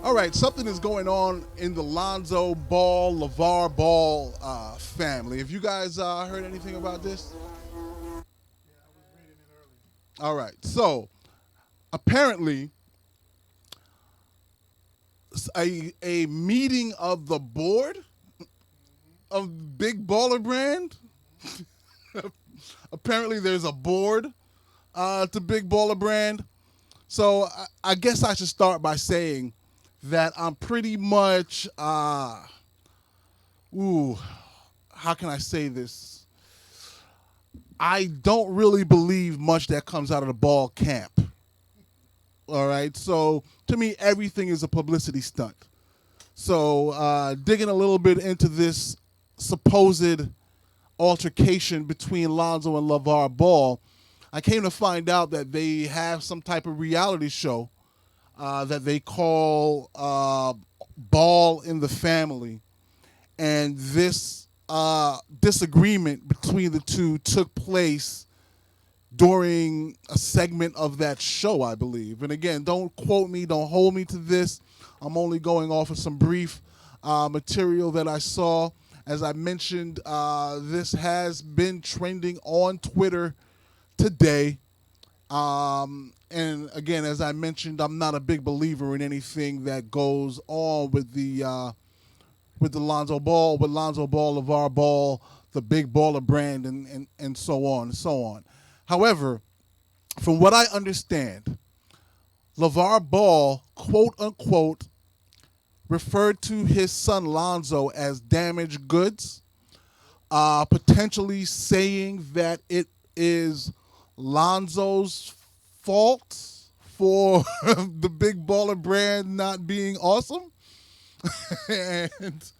All right, something is going on in the Lonzo Ball, Lavar Ball family. Have you guys heard anything about this? All right, so apparently, a meeting of the board of Big Baller Brand. Apparently, there's a board to Big Baller Brand. So I guess I should start by saying that I'm pretty much, how can I say this? I don't really believe much that comes out of the Ball camp. All right, so to me, everything is a publicity stunt. So digging a little bit into this supposed altercation between Lonzo and Lavar Ball, I came to find out that they have some type of reality show that they call Ball in the Family. And this disagreement between the two took place during a segment of that show, I believe. And again, don't quote me, don't hold me to this. I'm only going off of some brief material that I saw. As I mentioned, this has been trending on Twitter today. And again, as I mentioned, I'm not a big believer in anything that goes on with the Lonzo Ball, Lavar Ball, the Big Baller Brand, and so on and so on. However, from what I understand, Lavar Ball, quote unquote, referred to his son Lonzo as damaged goods, potentially saying that it is Lonzo's fault for the Big Baller Brand not being awesome. And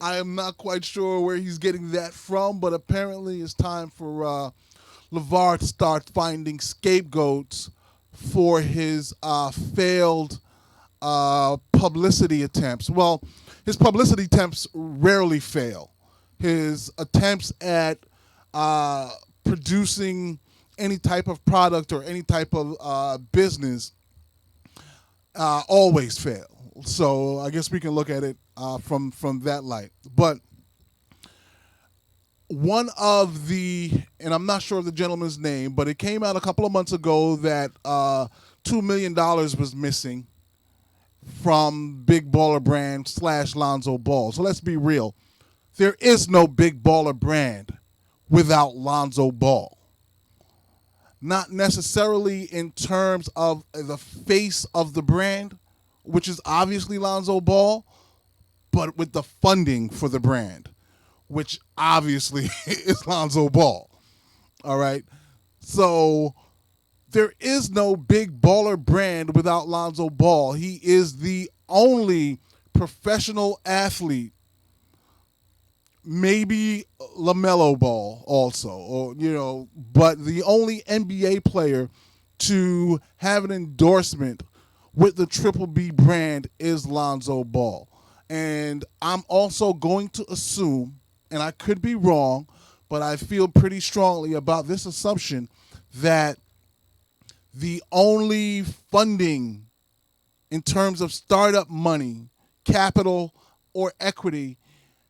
I am not quite sure where he's getting that from, but apparently it's time for Lavar to start finding scapegoats for his failed publicity attempts. Well, his publicity attempts rarely fail. His attempts at producing any type of product or any type of business always fail. So I guess we can look at it from that light. But one of and I'm not sure of the gentleman's name, but it came out a couple of months ago that $2 million was missing from Big Baller Brand / Lonzo Ball. So let's be real. There is no Big Baller Brand without Lonzo Ball. Not necessarily in terms of the face of the brand, which is obviously Lonzo Ball, but with the funding for the brand, which obviously is Lonzo Ball. All right? So there is no Big Baller Brand without Lonzo Ball. He is the only professional athlete, maybe LaMelo Ball also, or but the only NBA player to have an endorsement with the Triple B brand is Lonzo Ball. And I'm also going to assume, and I could be wrong, but I feel pretty strongly about this assumption that the only funding in terms of startup money, capital, or equity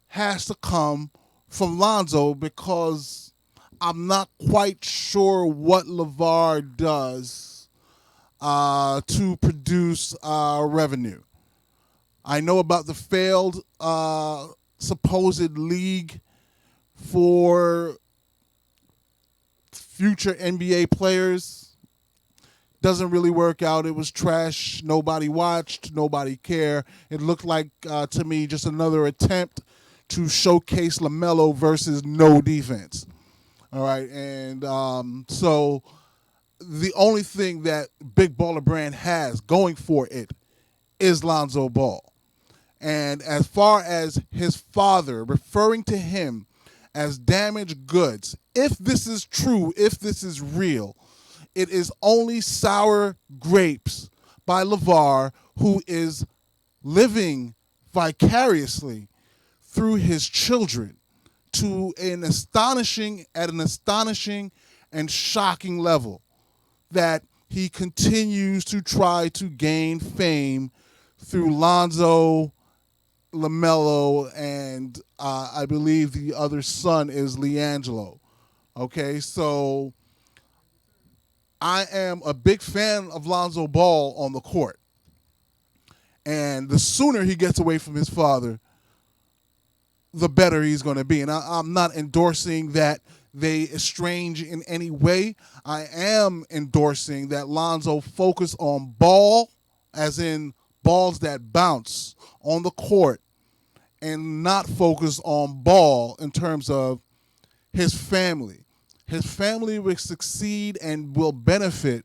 has to come from Lonzo, because I'm not quite sure what Lavar does to produce revenue. I know about the failed supposed league for future NBA players. Doesn't really work out. It was trash. Nobody watched. Nobody cared. It looked like, to me, just another attempt to showcase LaMelo versus no defense. All right. And so the only thing that Big Baller Brand has going for it is Lonzo Ball. And as far as his father referring to him as damaged goods, if this is true, if this is real, it is only sour grapes by Lavar, who is living vicariously through his children to an astonishing and shocking level, that he continues to try to gain fame through Lonzo, LaMelo, and I believe the other son is LiAngelo. Okay, so I am a big fan of Lonzo Ball on the court. And the sooner he gets away from his father, the better he's going to be. And I'm not endorsing that they estrange in any way. I am endorsing that Lonzo focus on ball, as in balls that bounce on the court, and not focus on ball in terms of his family. His family will succeed and will benefit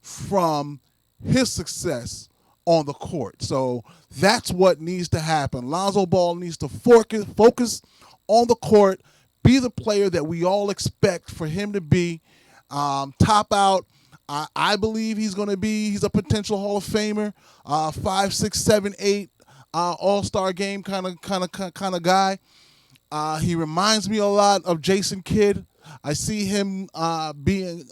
from his success on the court. So that's what needs to happen. Lonzo Ball needs to focus on the court, be the player that we all expect for him to be, top out. I believe he's going to be. He's a potential Hall of Famer, 5, 6, 7, 8, All-Star game kind of guy. He reminds me a lot of Jason Kidd. I see him being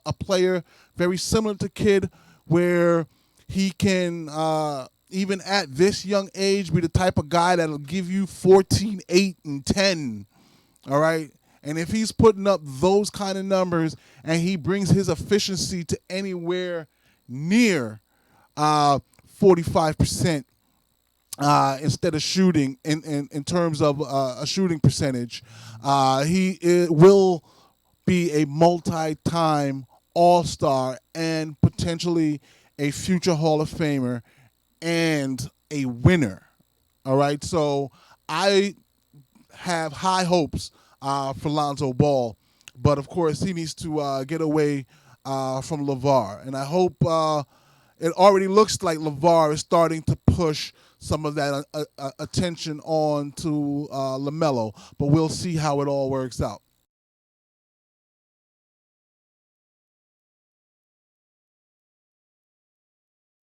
a player very similar to Kidd, where he can, even at this young age, be the type of guy that'll give you 14, 8, and 10. All right? And if he's putting up those kind of numbers and he brings his efficiency to anywhere near 45%, instead of shooting in terms of a shooting percentage, will be a multi-time All-Star and potentially a future Hall of Famer and a winner. All right, so I have high hopes for Lonzo Ball, but of course he needs to get away from Lavar, and I hope it already looks like Lavar is starting to push some of that attention on to LaMelo, but we'll see how it all works out.